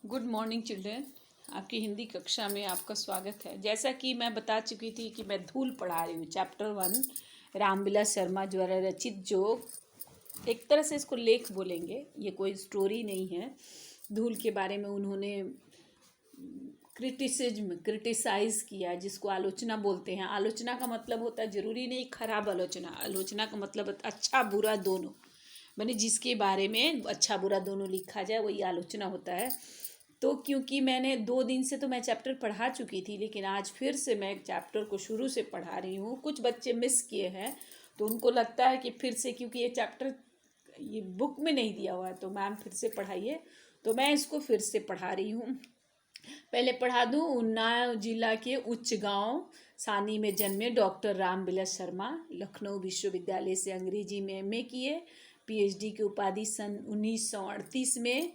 Good morning children. आपकी हिंदी कक्षा में आपका स्वागत है। जैसा कि मैं बता चुकी थी कि मैं धूल पढ़ा रही हूँ, चैप्टर 1 रामविलास शर्मा द्वारा रचित, जो एक तरह से इसको लेख बोलेंगे, ये कोई स्टोरी नहीं है। धूल के बारे में उन्होंने क्रिटिसाइज किया, जिसको आलोचना बोलते हैं। आलोचना का मतलब होता है, जरूरी नहीं खराब आलोचना, आलोचना का मतलब अच्छा बुरा दोनों, माने जिसके बारे में अच्छा बुरा दोनों लिखा जाए वही आलोचना होता है। तो क्योंकि मैंने 2 दिन से तो मैं चैप्टर पढ़ा चुकी थी, लेकिन आज फिर से मैं चैप्टर को शुरू से पढ़ा रही हूँ। कुछ बच्चे मिस किए हैं तो उनको लगता है कि फिर से, क्योंकि ये चैप्टर ये बुक में नहीं दिया हुआ है, तो मैम फिर से पढ़ाइए, तो मैं इसको फिर से पढ़ा रही हूँ। पहले पढ़ा दूँ। उन्नाव जिला के उच्च गांव सानी में जन्मे डॉक्टर रामविलास शर्मा लखनऊ विश्वविद्यालय से अंग्रेजी में एमए किए। पीएचडी की उपाधि सन 1938 में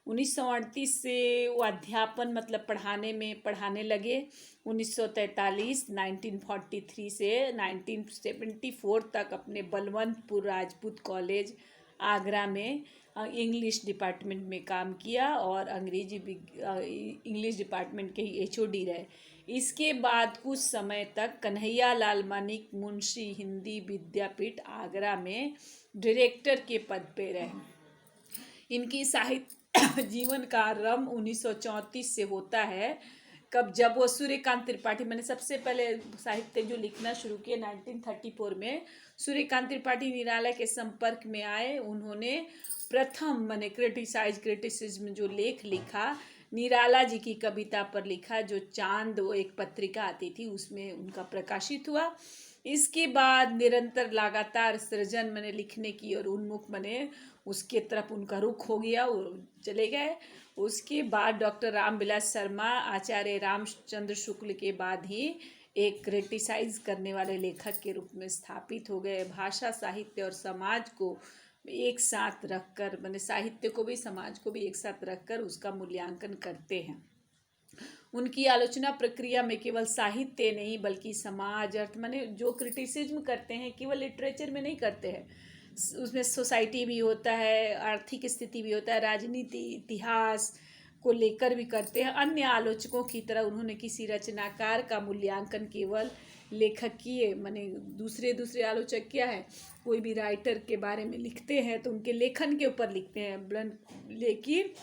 1938 से वो अध्यापन मतलब पढ़ाने लगे। 1943 से 1974 तक अपने बलवंतपुर राजपूत कॉलेज आगरा में इंग्लिश डिपार्टमेंट में काम किया और इंग्लिश डिपार्टमेंट के ही एचओडी रहे। इसके बाद कुछ समय तक कन्हैया लाल मानिक मुंशी हिंदी विद्यापीठ आगरा में डायरेक्टर के पद पे रहे। इनकी साहित्य जीवन का आरंभ 1934 से होता है, जब वो सूर्यकांत त्रिपाठी, मैंने सबसे पहले साहित्य जो लिखना शुरू किया 1934 में। सूर्यकांत त्रिपाठी निराला के संपर्क में आए। उन्होंने प्रथम मैंने क्रिटिसिज्म जो लेख लिखा, निराला जी की कविता पर लिखा, जो चांद वो एक पत्रिका आती थी उसमें उनका प्रकाशित हुआ। इसके बाद निरंतर लगातार सृजन मैंने लिखने की और उन्मुख मैंने उसके तरफ उनका रुख हो गया, वो चले गए। उसके बाद डॉक्टर रामविलास शर्मा आचार्य रामचंद्र शुक्ल के बाद ही एक क्रिटिसाइज करने वाले लेखक के रूप में स्थापित हो गए। भाषा, साहित्य और समाज को एक साथ रखकर, मैंने साहित्य को भी समाज को भी एक साथ रखकर उसका मूल्यांकन करते हैं। उनकी आलोचना प्रक्रिया में केवल साहित्य नहीं बल्कि समाज, अर्थ, माने जो क्रिटिसिज्म करते हैं केवल लिटरेचर में नहीं करते हैं, उसमें सोसाइटी भी होता है, आर्थिक स्थिति भी होता है, राजनीति, इतिहास को लेकर भी करते हैं। अन्य आलोचकों की तरह उन्होंने किसी रचनाकार का मूल्यांकन केवल लेखकीय, माने दूसरे आलोचक क्या है, कोई भी राइटर के बारे में लिखते हैं तो उनके लेखन के ऊपर लिखते हैं, लेकिन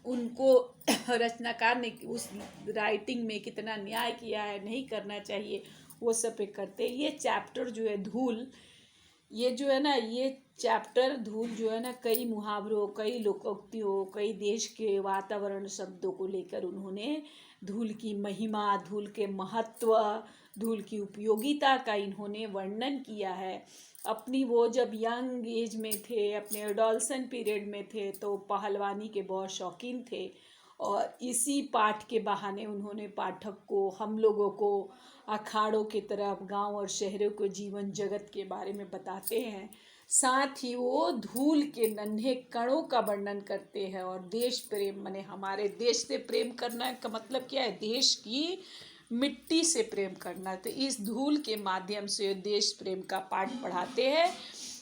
उनको रचनाकार ने उस राइटिंग में कितना न्याय किया है, नहीं करना चाहिए, वो सब पे करते। ये चैप्टर जो है धूल, ये जो है ना, ये चैप्टर धूल जो है ना, कई मुहावरों, कई लोकोक्तियों, कई देश के वातावरण शब्दों को लेकर उन्होंने धूल की महिमा, धूल के महत्व, धूल की उपयोगिता का इन्होंने वर्णन किया है। अपनी वो जब यंग एज में थे, अपने एडोलसेंट पीरियड में थे, तो पहलवानी के बहुत शौकीन थे और इसी पाठ के बहाने उन्होंने पाठक को, हम लोगों को अखाड़ों की तरफ, गांव और शहरों के जीवन जगत के बारे में बताते हैं। साथ ही वो धूल के नन्हे कणों का वर्णन करते हैं और देश प्रेम, माने हमारे देश से प्रेम करना का मतलब क्या है, देश की मिट्टी से प्रेम करना। तो इस धूल के माध्यम से देश प्रेम का पाठ पढ़ाते हैं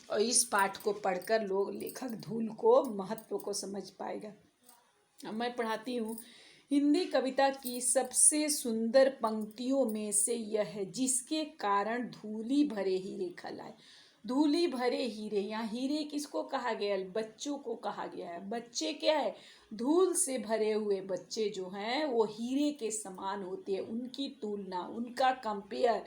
और इस पाठ को पढ़कर लेखक धूल को, महत्व को समझ पाएगा। अब मैं पढ़ाती हूँ। हिंदी कविता की सबसे सुंदर पंक्तियों में से यह है, जिसके कारण धूली भरे हीरे खलाए। धूली भरे हीरे, यहाँ हीरे किसको कहा गया है, बच्चों को कहा गया है। बच्चे क्या है, धूल से भरे हुए बच्चे जो हैं वो हीरे के समान होते हैं। उनकी तुलना, उनका कंपेयर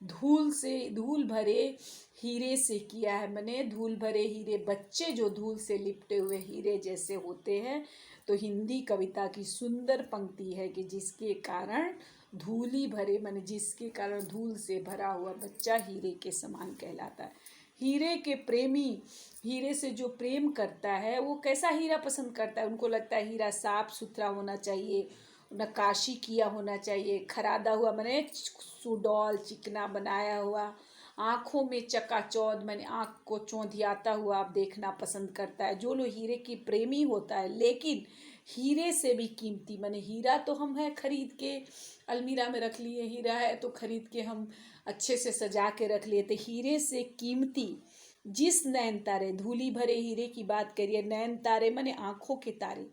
धूल भरे हीरे से किया है। मैंने धूल भरे हीरे, बच्चे जो धूल से लिपटे हुए हीरे जैसे होते हैं। तो हिंदी कविता की सुंदर पंक्ति है कि जिसके कारण धूली भरे, माने जिसके कारण धूल से भरा हुआ बच्चा हीरे के समान कहलाता है। हीरे के प्रेमी, हीरे से जो प्रेम करता है वो कैसा हीरा पसंद करता है, उनको लगता है हीरा साफ सुथरा होना चाहिए, नक्काशी किया होना चाहिए, खरादा हुआ, माने सुडौल चिकना बनाया हुआ, आँखों में चकाचौंध, मैंने आँख को चौंधियाता हुआ आप देखना पसंद करता है, जो लोग हीरे की प्रेमी होता है। लेकिन हीरे से भी कीमती, मैंने हीरा तो हम है खरीद के अलमीरा में रख लिए, हीरा है तो खरीद के हम अच्छे से सजा के रख लिए, तो हीरे से कीमती जिस नैन तारे, धूली भरे हीरे की बात करिए, नैन तारे माने आँखों के तारे,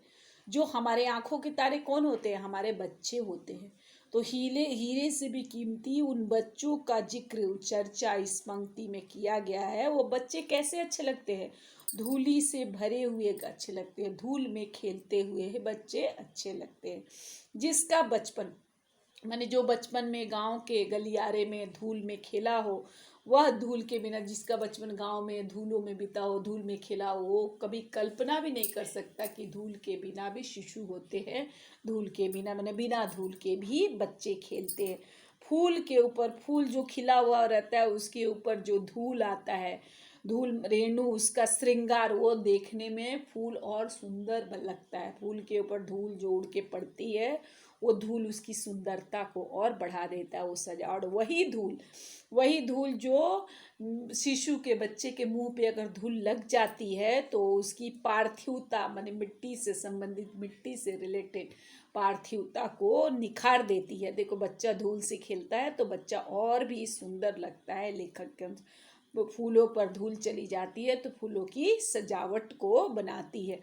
जो हमारे आंखों के तारे कौन होते हैं? हमारे बच्चे होते हैं। तो हीरे हीरे से भी कीमती उन बच्चों का जिक्र चर्चा इस पंक्ति में किया गया है। वो बच्चे कैसे अच्छे लगते हैं? धूली से भरे हुए अच्छे लगते हैं, धूल में खेलते हुए बच्चे अच्छे लगते हैं। जिसका बचपन माने जो बचपन में गांव के गलियारे में धूल में खेला हो, वह धूल के बिना, जिसका बचपन गांव में धूलों में बीता हो, धूल में खेला हो, वो कभी कल्पना भी नहीं कर सकता कि धूल के बिना भी शिशु होते हैं, धूल के बिना माने बिना धूल के भी बच्चे खेलते हैं। फूल के ऊपर, फूल जो खिला हुआ रहता है उसके ऊपर जो धूल आता है, धूल रेणु, उसका श्रृंगार, वो देखने में फूल और सुंदर लगता है। फूल के ऊपर धूल जो उड़ के पड़ती है, वो धूल उसकी सुंदरता को और बढ़ा देता है, वो सजावट। वही धूल जो शिशु के बच्चे के मुंह पे अगर धूल लग जाती है तो उसकी पार्थिवता माने मिट्टी से संबंधित, मिट्टी से रिलेटेड पार्थिवता को निखार देती है। देखो, बच्चा धूल से खेलता है तो बच्चा और भी सुंदर लगता है। लेखक के अनुसार फूलों पर धूल चली जाती है तो फूलों की सजावट को बनाती है।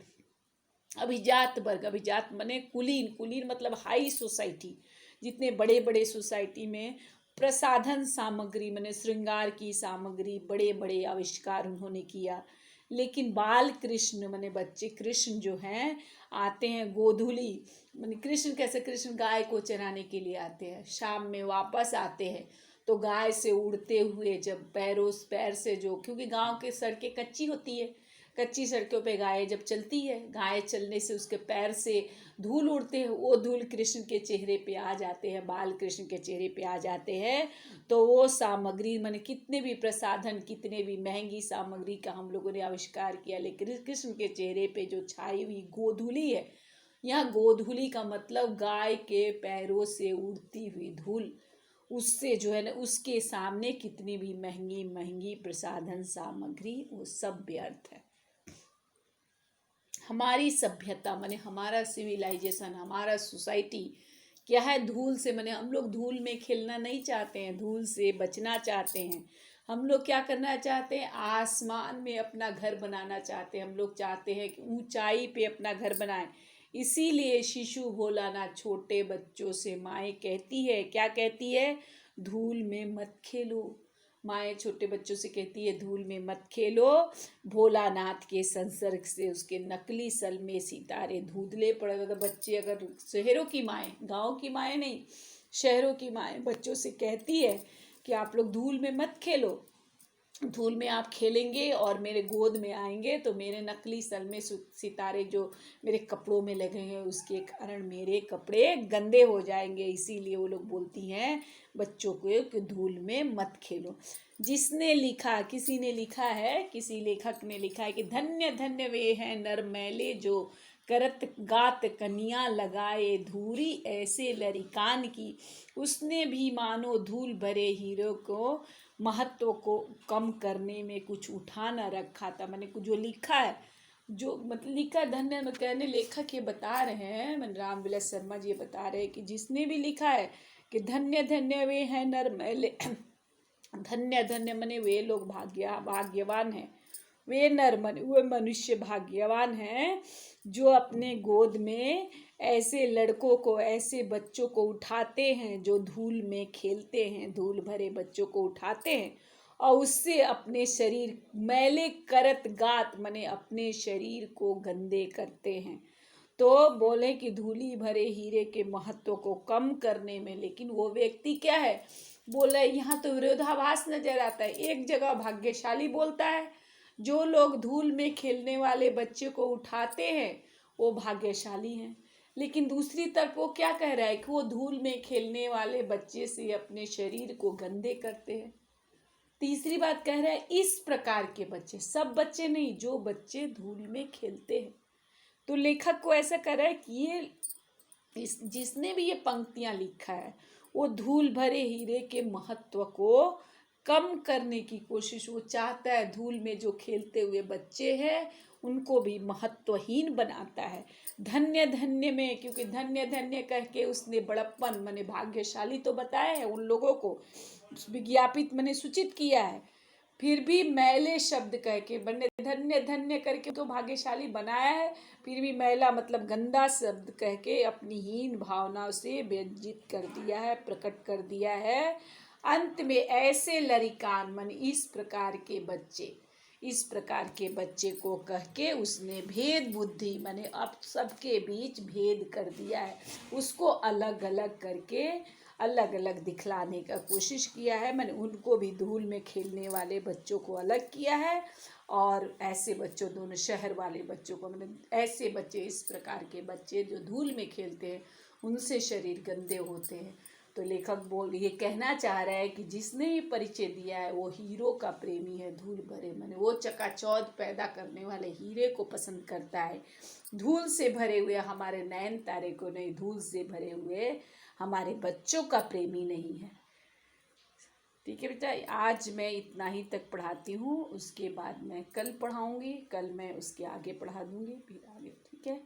अभिजात वर्ग, अभिजात माने कुलीन, कुलीन मतलब हाई सोसाइटी, जितने बड़े बड़े सोसाइटी में प्रसाधन सामग्री माने श्रृंगार की सामग्री, बड़े बड़े आविष्कार उन्होंने किया। लेकिन बाल कृष्ण माने बच्चे कृष्ण जो हैं आते हैं गोधूली, माने कृष्ण कैसे? कृष्ण गाय को चराने के लिए आते हैं, शाम में वापस आते हैं तो गाय से उड़ते हुए जब पैर से जो, क्योंकि गांव के सड़कें कच्ची होती है, कच्ची सड़कों पे गाय जब चलती है, गाय चलने से उसके पैर से धूल उड़ते हैं, वो धूल कृष्ण के चेहरे पे आ जाते हैं, बाल कृष्ण के चेहरे पे आ जाते हैं। तो वो सामग्री माने कितने भी प्रसाधन, कितने भी महंगी सामग्री का हम लोगों ने आविष्कार किया, लेकिन कृष्ण के चेहरे पे जो छाई हुई गोधूली है, यहाँ गोधूली का मतलब गाय के पैरों से उड़ती हुई धूल, उससे जो है ना, उसके सामने कितनी भी महंगी महंगी प्रसाधन सामग्री वो सब व्यर्थ है। हमारी सभ्यता माने हमारा सिविलाइजेशन, हमारा सोसाइटी क्या है? धूल से, माने हम लोग धूल में खेलना नहीं चाहते हैं, धूल से बचना चाहते हैं। हम लोग क्या करना चाहते हैं? आसमान में अपना घर बनाना चाहते हैं। हम लोग चाहते हैं कि ऊंचाई पे अपना घर बनाएं। इसीलिए शिशु भोलानाथ छोटे बच्चों से माएँ कहती है, क्या कहती है? धूल में मत खेलो। माएँ छोटे बच्चों से कहती है धूल में मत खेलो, भोलानाथ के संसर्ग से उसके नकली सल में सितारे धुंधले पड़े। तो बच्चे, अगर शहरों की माएँ, गांव की माएँ नहीं, शहरों की माएँ बच्चों से कहती है कि आप लोग धूल में मत खेलो, धूल में आप खेलेंगे और मेरे गोद में आएंगे तो मेरे नकली सल में सितारे जो मेरे कपड़ों में लगेंगे, उसके कारण मेरे कपड़े गंदे हो जाएंगे। इसीलिए वो लोग बोलती हैं बच्चों को कि धूल में मत खेलो। जिसने लिखा, किसी ने लिखा है, किसी लेखक ने लिखा है कि धन्य धन्य वे हैं नर मैले जो करत गात कनिया लगाए धूरी ऐसे लरिकान की। उसने भी मानो धूल भरे हीरो को महत्व को कम करने में कुछ उठा न रखा था। मैंने जो लिखा है, जो मतलब लिखा, धन्य में कहने लेखक ये बता रहे हैं, मन रामविलास शर्मा जी ये बता रहे हैं कि जिसने भी लिखा है कि धन्य धन्य वे हैं नर मैले, धन्य धन्य मने वे लोग भाग्यवान हैं, वे नर मन वे मनुष्य भाग्यवान हैं जो अपने गोद में ऐसे लड़कों को, ऐसे बच्चों को उठाते हैं जो धूल में खेलते हैं, धूल भरे बच्चों को उठाते हैं और उससे अपने शरीर मैले करत गात मने अपने शरीर को गंदे करते हैं। तो बोले कि धूली भरे हीरे के महत्व को कम करने में, लेकिन वो व्यक्ति क्या है? बोले यहाँ तो विरोधाभास नजर आता है। एक जगह भाग्यशाली बोलता है, जो लोग धूल में खेलने वाले बच्चे को उठाते हैं वो भाग्यशाली हैं, लेकिन दूसरी तरफ वो क्या कह रहा है कि वो धूल में खेलने वाले बच्चे से अपने शरीर को गंदे करते हैं। तीसरी बात कह रहा है इस प्रकार के बच्चे, सब बच्चे नहीं, जो बच्चे धूल में खेलते हैं। तो लेखक को ऐसा कर रहा है कि ये जिसने भी ये पंक्तियां लिखा है वो धूल भरे हीरे के महत्व को कम करने की कोशिश वो चाहता है। धूल में जो खेलते हुए बच्चे हैं उनको भी महत्वहीन बनाता है। धन्य धन्य में, क्योंकि धन्य धन्य कह के उसने बड़प्पन माने भाग्यशाली तो बताया है, उन लोगों को विज्ञापित माने सूचित किया है। फिर भी मैले शब्द कह के बने धन्य धन्य करके तो भाग्यशाली बनाया है, फिर भी मैला मतलब गंदा शब्द कह के अपनी हीन भावनाओं से व्यंजित कर दिया है, प्रकट कर दिया है। अंत में ऐसे लरिकान मन इस प्रकार के बच्चे को कह के उसने भेद बुद्धि माने अब सबके बीच भेद कर दिया है, उसको अलग अलग करके अलग अलग दिखलाने का कोशिश किया है। मैंने उनको भी धूल में खेलने वाले बच्चों को अलग किया है और ऐसे बच्चों दोनों शहर वाले बच्चों को, मैंने ऐसे बच्चे इस प्रकार के बच्चे जो धूल में खेलते हैं उनसे शरीर गंदे होते हैं। तो लेखक ये कहना चाह रहा है कि जिसने ये परिचय दिया है वो हीरो का प्रेमी है, धूल भरे माने वो चकाचौंध पैदा करने वाले हीरे को पसंद करता है, धूल से भरे हुए हमारे नयन तारे को नहीं, धूल से भरे हुए हमारे बच्चों का प्रेमी नहीं है। ठीक है बेटा, आज मैं इतना ही तक पढ़ाती हूँ, उसके बाद मैं कल पढ़ाऊँगी, कल मैं उसके आगे पढ़ा दूँगी फिर आगे। ठीक है,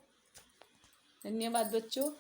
धन्यवाद बच्चों।